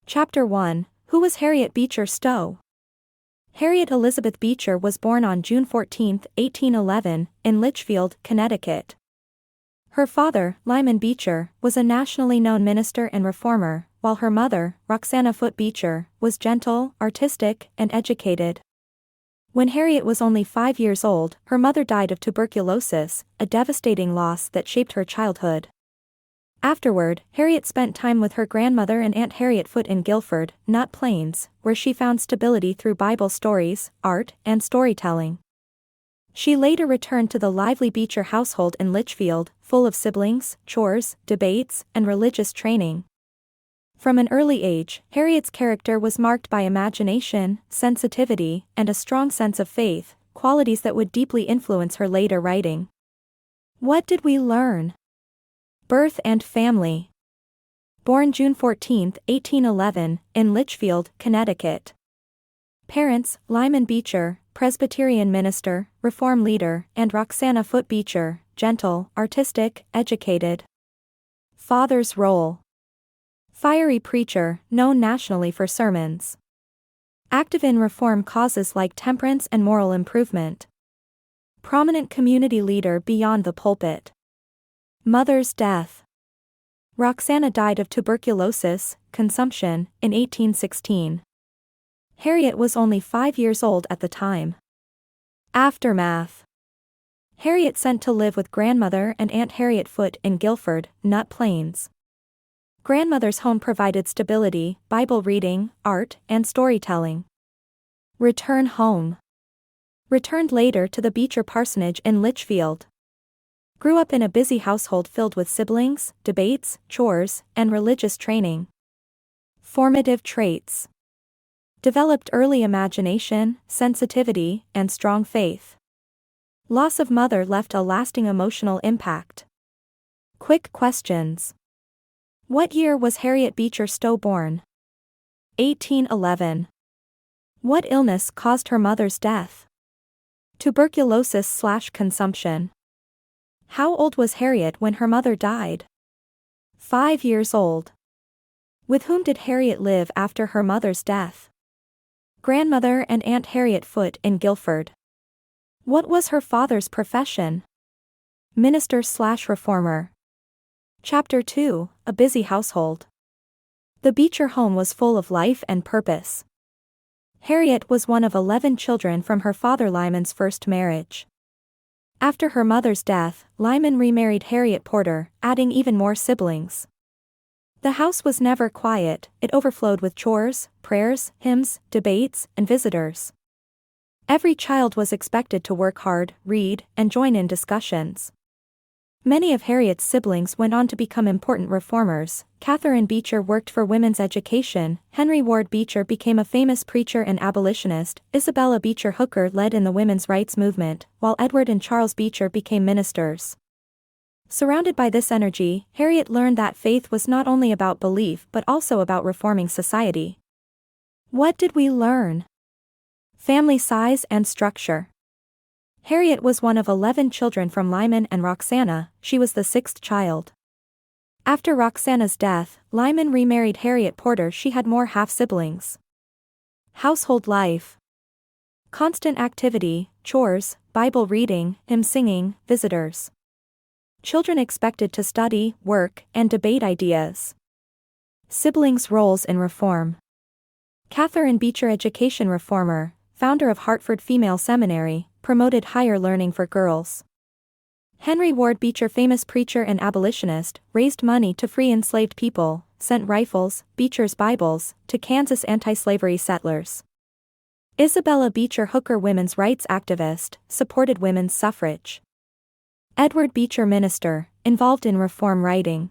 Chapter 1. Who was Harriet Beecher Stowe? Harriet Elizabeth Beecher was born on June 14, 1811, in Litchfield, Connecticut. Her father, Lyman Beecher, was a nationally known minister and reformer, while her mother, Roxana Foote Beecher, was gentle, artistic, and educated. When Harriet was only 5 years old, her mother died of tuberculosis, a devastating loss that shaped her childhood. Afterward, Harriet spent time with her grandmother and Aunt Harriet Foote in Guilford, not Plains, where she found stability through Bible stories, art, and storytelling. She later returned to the lively Beecher household in Litchfield, full of siblings, chores, debates, and religious training. From an early age, Harriet's character was marked by imagination, sensitivity, and a strong sense of faith, qualities that would deeply influence her later writing. What did we learn? Birth and family. Born June 14, 1811, in Litchfield, Connecticut. Parents, Lyman Beecher, Presbyterian minister, reform leader, and Roxana Foote Beecher, gentle, artistic, educated. Father's role. Fiery preacher, known nationally for sermons. Active in reform causes like temperance and moral improvement. Prominent community leader beyond the pulpit. Mother's death. Roxana died of tuberculosis, consumption, in 1816. Harriet was only 5 years old at the time. Aftermath. Harriet sent to live with grandmother and Aunt Harriet Foote in Guilford, not Plains. Grandmother's home provided stability, Bible reading, art, and storytelling. Return home. Returned later to the Beecher parsonage in Litchfield. Grew up in a busy household filled with siblings, debates, chores, and religious training. Formative traits. Developed early imagination, sensitivity, and strong faith. Loss of mother left a lasting emotional impact. Quick questions. What year was Harriet Beecher Stowe born? 1811. What illness caused her mother's death? Tuberculosis/consumption. How old was Harriet when her mother died? 5 years old. With whom did Harriet live after her mother's death? Grandmother and Aunt Harriet Foote in Guilford. What was her father's profession? Minister/reformer. Chapter 2. A busy household. The Beecher home was full of life and purpose. Harriet was one of 11 children from her father Lyman's first marriage. After her mother's death, Lyman remarried Harriet Porter, adding even more siblings. The house was never quiet, it overflowed with chores, prayers, hymns, debates, and visitors. Every child was expected to work hard, read, and join in discussions. Many of Harriet's siblings went on to become important reformers. Catherine Beecher worked for women's education, Henry Ward Beecher became a famous preacher and abolitionist, Isabella Beecher Hooker led in the women's rights movement, while Edward and Charles Beecher became ministers. Surrounded by this energy, Harriet learned that faith was not only about belief but also about reforming society. What did we learn? Family size and structure. Harriet was one of 11 children from Lyman and Roxana, she was the 6th child. After Roxana's death, Lyman remarried Harriet Porter. She had more half-siblings. Household life. Constant activity, chores, Bible reading, hymn singing, visitors. Children expected to study, work, and debate ideas. Siblings' roles in reform. Catherine Beecher, education reformer, founder of Hartford Female Seminary, promoted higher learning for girls. Henry Ward Beecher, famous preacher and abolitionist, raised money to free enslaved people, sent rifles, Beecher's Bibles, to Kansas anti-slavery settlers. Isabella Beecher Hooker, women's rights activist, supported women's suffrage. Edward Beecher, minister, involved in reform writing.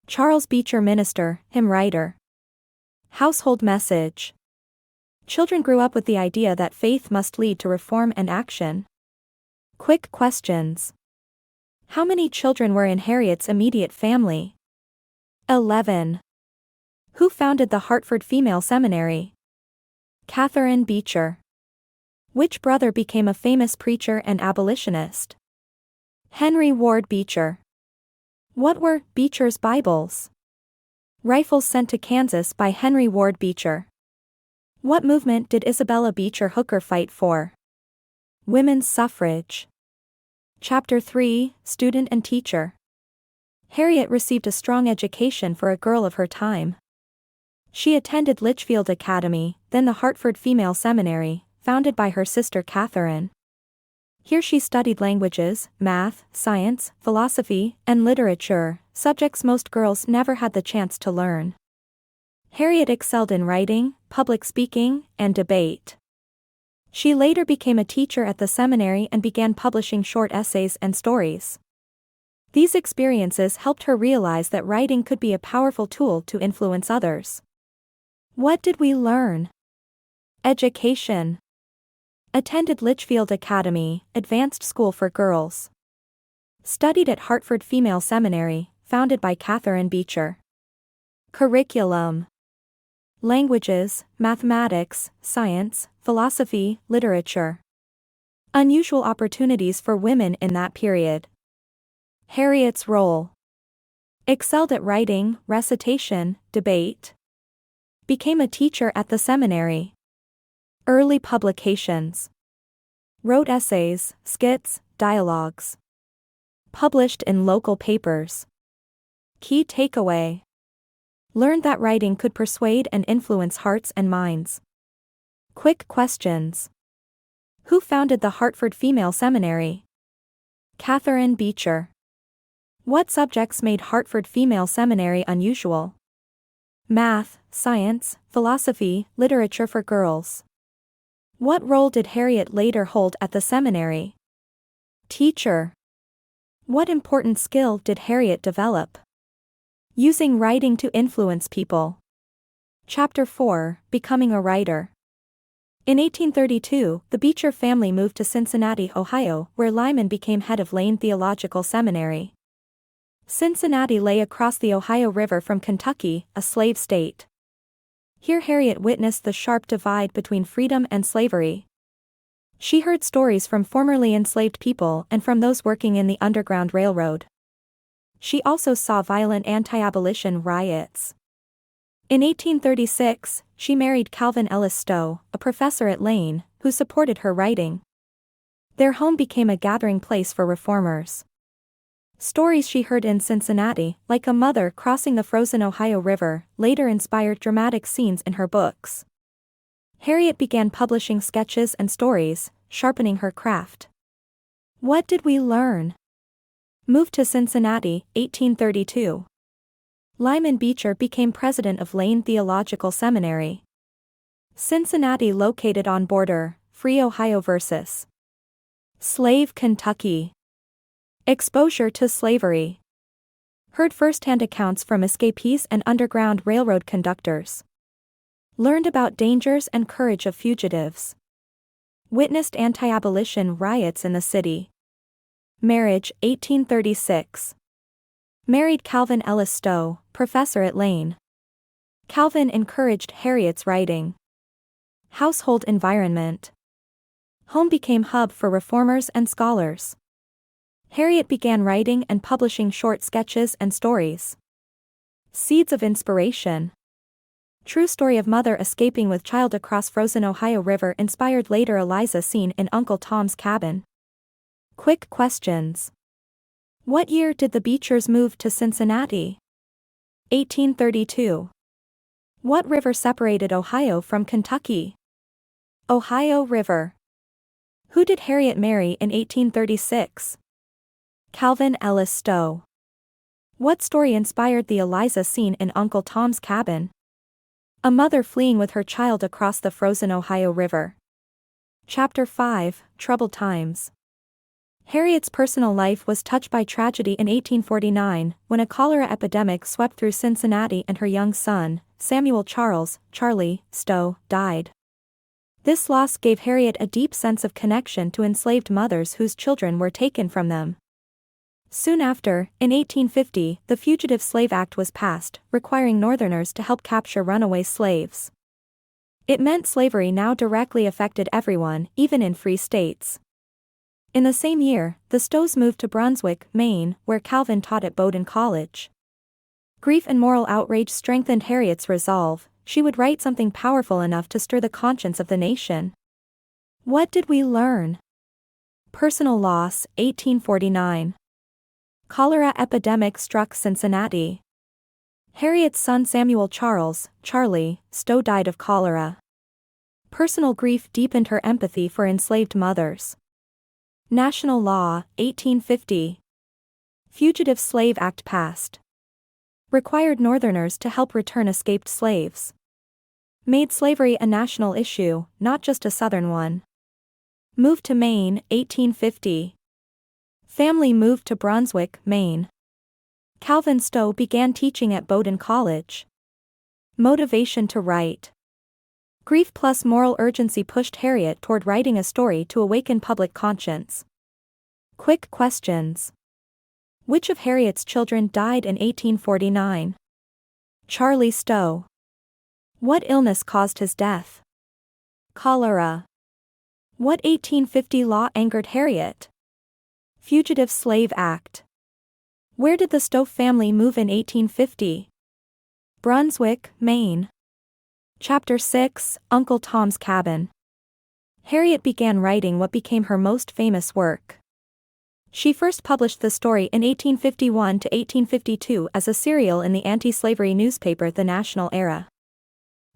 Charles Beecher, minister, hymn writer. Household message. Children grew up with the idea that faith must lead to reform and action. Quick questions. How many children were in Harriet's immediate family? 11. Who founded the Hartford Female Seminary? Catherine Beecher. Which brother became a famous preacher and abolitionist? Henry Ward Beecher. What were Beecher's Bibles? Rifles sent to Kansas by Henry Ward Beecher. What movement did Isabella Beecher Hooker fight for? Women's suffrage. Chapter 3, Student and Teacher. Harriet received a strong education for a girl of her time. She attended Litchfield Academy, then the Hartford Female Seminary, founded by her sister Catherine. Here she studied languages, math, science, philosophy, and literature, subjects most girls never had the chance to learn. Harriet excelled in writing, public speaking, and debate. She later became a teacher at the seminary and began publishing short essays and stories. These experiences helped her realize that writing could be a powerful tool to influence others. What did we learn? Education. Attended Litchfield Academy, advanced school for girls. Studied at Hartford Female Seminary, founded by Catherine Beecher. Curriculum. Languages, mathematics, science, philosophy, literature. Unusual opportunities for women in that period. Harriet's role. Excelled at writing, recitation, debate. Became a teacher at the seminary. Early publications. Wrote essays, skits, dialogues. Published in local papers. Key takeaway. Learned that writing could persuade and influence hearts and minds. Quick questions. Who founded the Hartford Female Seminary? Catherine Beecher. What subjects made Hartford Female Seminary unusual? Math, science, philosophy, literature for girls. What role did Harriet later hold at the seminary? Teacher. What important skill did Harriet develop? Using writing to influence people. Chapter 4, Becoming a Writer. In 1832, the Beecher family moved to Cincinnati, Ohio, where Lyman became head of Lane Theological Seminary. Cincinnati lay across the Ohio River from Kentucky, a slave state. Here Harriet witnessed the sharp divide between freedom and slavery. She heard stories from formerly enslaved people and from those working in the Underground Railroad. She also saw violent anti-abolition riots. In 1836, she married Calvin Ellis Stowe, a professor at Lane, who supported her writing. Their home became a gathering place for reformers. Stories she heard in Cincinnati, like a mother crossing the frozen Ohio River, later inspired dramatic scenes in her books. Harriet began publishing sketches and stories, sharpening her craft. What did we learn? Moved to Cincinnati, 1832. Lyman Beecher became president of Lane Theological Seminary. Cincinnati located on border, Free Ohio vs. Slave Kentucky. Exposure to slavery. Heard first-hand accounts from escapees and Underground Railroad conductors. Learned about dangers and courage of fugitives. Witnessed anti-abolition riots in the city. Marriage, 1836. Married Calvin Ellis Stowe, professor at Lane. Calvin encouraged Harriet's writing. Household environment. Home became hub for reformers and scholars. Harriet began writing and publishing short sketches and stories. Seeds of inspiration. True story of mother escaping with child across frozen Ohio River inspired later Eliza scene in Uncle Tom's Cabin. Quick questions. What year did the Beechers move to Cincinnati? 1832. What river separated Ohio from Kentucky? Ohio River. Who did Harriet marry in 1836? Calvin Ellis Stowe. What story inspired the Eliza scene in Uncle Tom's Cabin? A mother fleeing with her child across the frozen Ohio River. Chapter 5, Troubled Times. Harriet's personal life was touched by tragedy in 1849, when a cholera epidemic swept through Cincinnati and her young son, Samuel Charles, Charlie, Stowe, died. This loss gave Harriet a deep sense of connection to enslaved mothers whose children were taken from them. Soon after, in 1850, the Fugitive Slave Act was passed, requiring Northerners to help capture runaway slaves. It meant slavery now directly affected everyone, even in free states. In the same year, the Stowes moved to Brunswick, Maine, where Calvin taught at Bowdoin College. Grief and moral outrage strengthened Harriet's resolve. She would write something powerful enough to stir the conscience of the nation. What did we learn? Personal loss, 1849. Cholera epidemic struck Cincinnati. Harriet's son Samuel Charlie Stowe died of cholera. Personal grief deepened her empathy for enslaved mothers. National law, 1850. Fugitive Slave Act passed. Required Northerners to help return escaped slaves. Made slavery a national issue, not just a Southern one. Moved to Maine, 1850. Family moved to Brunswick, Maine. Calvin Stowe began teaching at Bowdoin College. Motivation to write. Grief plus moral urgency pushed Harriet toward writing a story to awaken public conscience. Quick questions. Which of Harriet's children died in 1849? Charlie Stowe. What illness caused his death? Cholera. What 1850 law angered Harriet? Fugitive Slave Act. Where did the Stowe family move in 1850? Brunswick, Maine. Chapter 6, Uncle Tom's Cabin. Harriet began writing what became her most famous work. She first published the story in 1851 to 1852 as a serial in the anti-slavery newspaper The National Era.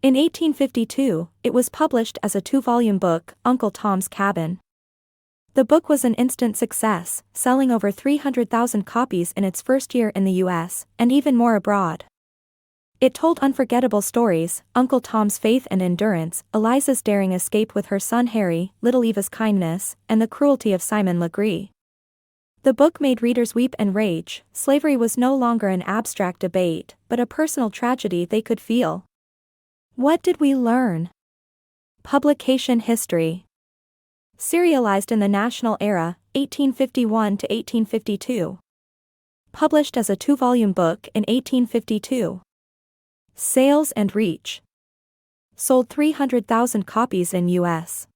In 1852, it was published as a 2-volume book, Uncle Tom's Cabin. The book was an instant success, selling over 300,000 copies in its first year in the U.S., and even more abroad. It told unforgettable stories: Uncle Tom's faith and endurance, Eliza's daring escape with her son Harry, Little Eva's kindness, and the cruelty of Simon Legree. The book made readers weep and rage. Slavery was no longer an abstract debate, but a personal tragedy they could feel. What did we learn? Publication history. Serialized in the National Era, 1851 to 1852. Published as a 2-volume book in 1852. Sales and reach. Sold 300,000 copies in U.S.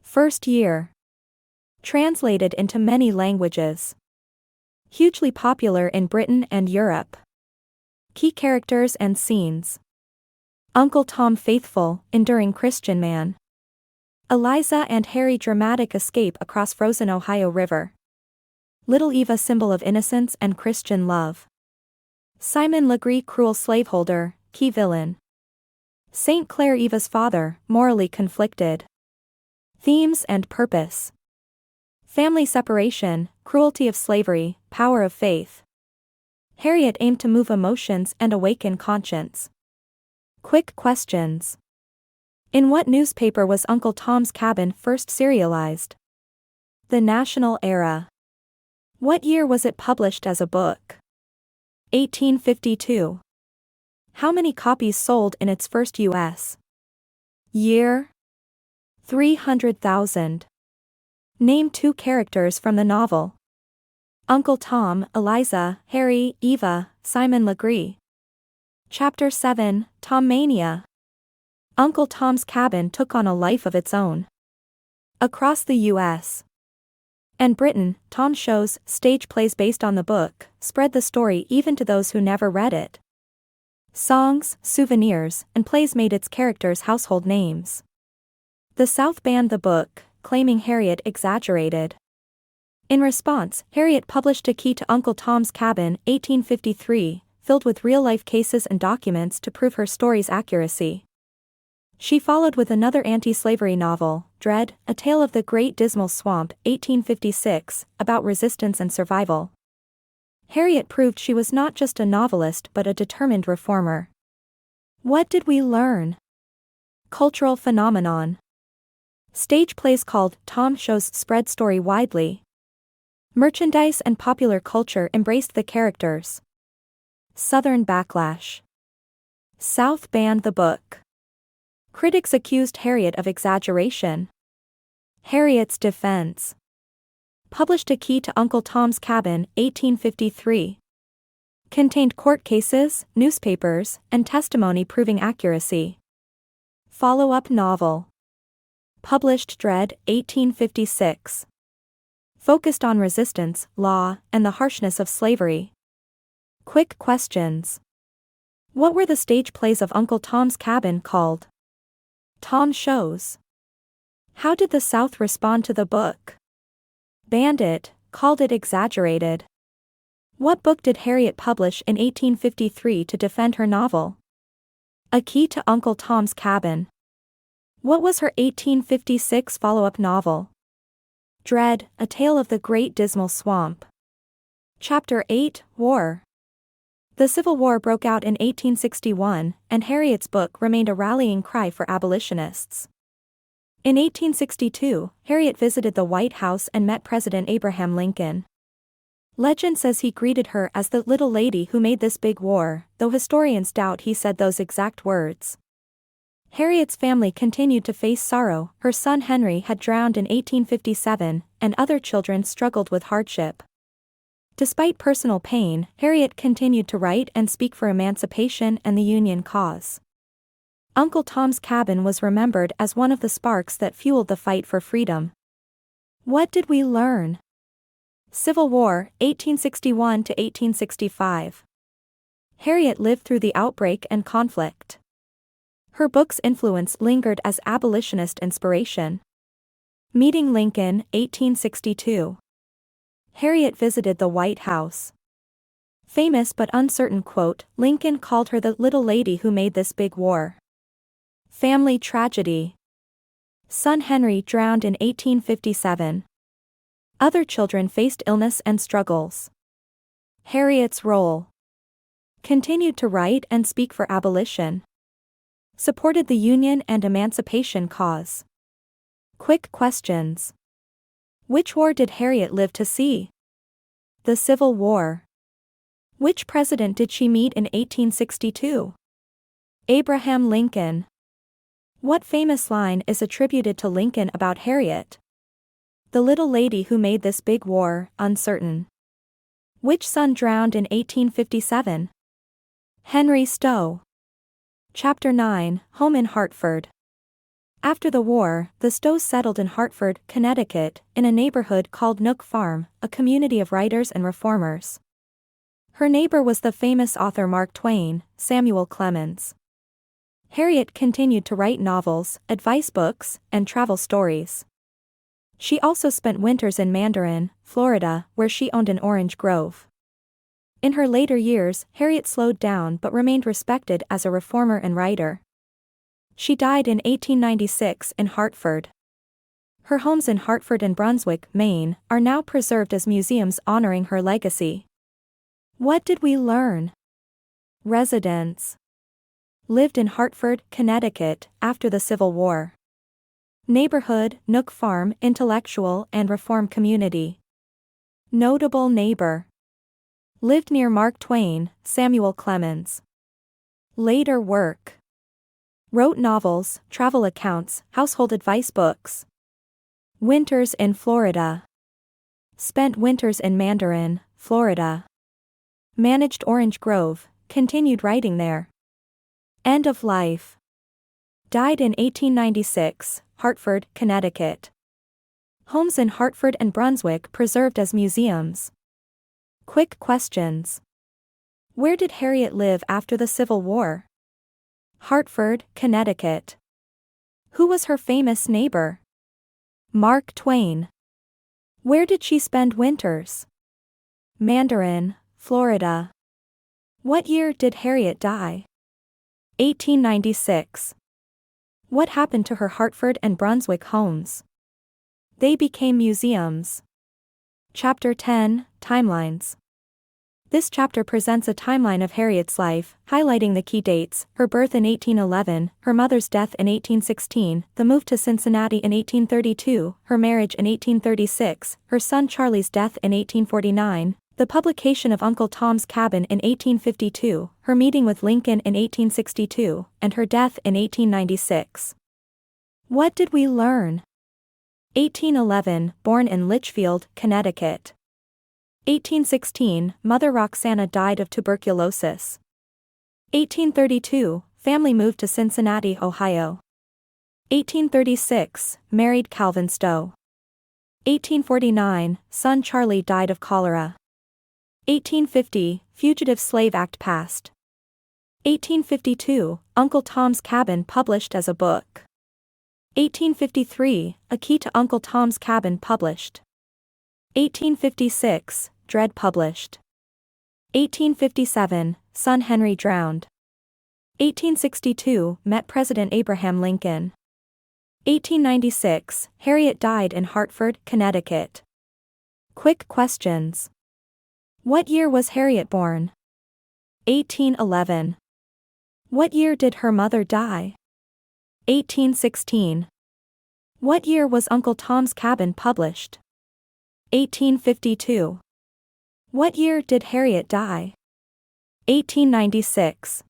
First year. Translated into many languages. Hugely popular in Britain and Europe. Key characters and scenes. Uncle Tom faithful, enduring Christian man. Eliza and Harry dramatic escape across frozen Ohio River. Little Eva symbol of innocence and Christian love. Simon Legree cruel slaveholder, key villain. St. Clair Eva's father, morally conflicted. Themes and purpose. Family separation, cruelty of slavery, power of faith. Harriet aimed to move emotions and awaken conscience. Quick questions. In what newspaper was Uncle Tom's Cabin first serialized? The National Era. What year was it published as a book? 1852. How many copies sold in its first U.S. year? 300,000. Name 2 characters from the novel. Uncle Tom, Eliza, Harry, Eva, Simon Legree. Chapter 7, Tom Mania. Uncle Tom's Cabin took on a life of its own. Across the U.S. and Britain, Tom shows, stage plays based on the book, spread the story even to those who never read it. Songs, souvenirs, and plays made its characters household names. The South banned the book, claiming Harriet exaggerated. In response, Harriet published A Key to Uncle Tom's Cabin, 1853, filled with real-life cases and documents to prove her story's accuracy. She followed with another anti-slavery novel, Dread, A Tale of the Great Dismal Swamp, 1856, about resistance and survival. Harriet proved she was not just a novelist but a determined reformer. What did we learn? Cultural phenomenon. Stage plays called Tom Shows spread story widely. Merchandise and popular culture embraced the characters. Southern backlash. South banned the book. Critics accused Harriet of exaggeration. Harriet's defense. Published A Key to Uncle Tom's Cabin, 1853. Contained court cases, newspapers, and testimony proving accuracy. Follow-up novel. Published Dread, 1856. Focused on resistance, law, and the harshness of slavery. Quick questions. What were the stage plays of Uncle Tom's Cabin called? Tom Shows. How did the South respond to the book? Banned it, called it exaggerated. What book did Harriet publish in 1853 to defend her novel? A Key to Uncle Tom's Cabin. What was her 1856 follow-up novel? Dread, A Tale of the Great Dismal Swamp. Chapter 8, War. The Civil War broke out in 1861, and Harriet's book remained a rallying cry for abolitionists. In 1862, Harriet visited the White House and met President Abraham Lincoln. Legend says he greeted her as the little lady who made this big war, though historians doubt he said those exact words. Harriet's family continued to face sorrow. Her son Henry had drowned in 1857, and other children struggled with hardship. Despite personal pain, Harriet continued to write and speak for emancipation and the Union cause. Uncle Tom's Cabin was remembered as one of the sparks that fueled the fight for freedom. What did we learn? Civil War, 1861 to 1865. Harriet lived through the outbreak and conflict. Her book's influence lingered as abolitionist inspiration. Meeting Lincoln, 1862. Harriet visited the White House. Famous but uncertain quote, Lincoln called her the little lady who made this big war. Family tragedy. Son Henry drowned in 1857. Other children faced illness and struggles. Harriet's role. Continued to write and speak for abolition. Supported the Union and emancipation cause. Quick questions. Which war did Harriet live to see? The Civil War. Which president did she meet in 1862? Abraham Lincoln. What famous line is attributed to Lincoln about Harriet? The little lady who made this big war, uncertain. Which son drowned in 1857? Henry Stowe. Chapter 9, Home in Hartford. After the war, the Stowes settled in Hartford, Connecticut, in a neighborhood called Nook Farm, a community of writers and reformers. Her neighbor was the famous author Mark Twain, Samuel Clemens. Harriet continued to write novels, advice books, and travel stories. She also spent winters in Mandarin, Florida, where she owned an orange grove. In her later years, Harriet slowed down but remained respected as a reformer and writer. She died in 1896 in Hartford. Her homes in Hartford and Brunswick, Maine, are now preserved as museums honoring her legacy. What did we learn? Residence. Lived in Hartford, Connecticut, after the Civil War. Neighborhood, Nook Farm, intellectual and reform community. Notable neighbor. Lived near Mark Twain, Samuel Clemens. Later work. Wrote novels, travel accounts, household advice books. Winters in Florida. Spent winters in Mandarin, Florida. Managed orange grove, continued writing there. End of life. Died in 1896, Hartford, Connecticut. Homes in Hartford and Brunswick preserved as museums. Quick questions. Where did Harriet live after the Civil War? Hartford, Connecticut. Who was her famous neighbor? Mark Twain. Where did she spend winters? Mandarin, Florida. What year did Harriet die? 1896. What happened to her Hartford and Brunswick homes? They became museums. Chapter 10, Timelines. This chapter presents a timeline of Harriet's life, highlighting the key dates: her birth in 1811, her mother's death in 1816, the move to Cincinnati in 1832, her marriage in 1836, her son Charlie's death in 1849, the publication of Uncle Tom's Cabin in 1852, her meeting with Lincoln in 1862, and her death in 1896. What did we learn? 1811, born in Litchfield, Connecticut. 1816, Mother Roxana died of tuberculosis. 1832, family moved to Cincinnati, Ohio. 1836, married Calvin Stowe. 1849, son Charlie died of cholera. 1850, Fugitive Slave Act passed. 1852, Uncle Tom's Cabin published as a book. 1853, A Key to Uncle Tom's Cabin published. 1856, Dread published. 1857, son Henry drowned. 1862, met President Abraham Lincoln. 1896, Harriet died in Hartford, Connecticut. Quick questions. What year was Harriet born? 1811. What year did her mother die? 1816. What year was Uncle Tom's Cabin published? 1852. What year did Harriet die? 1896.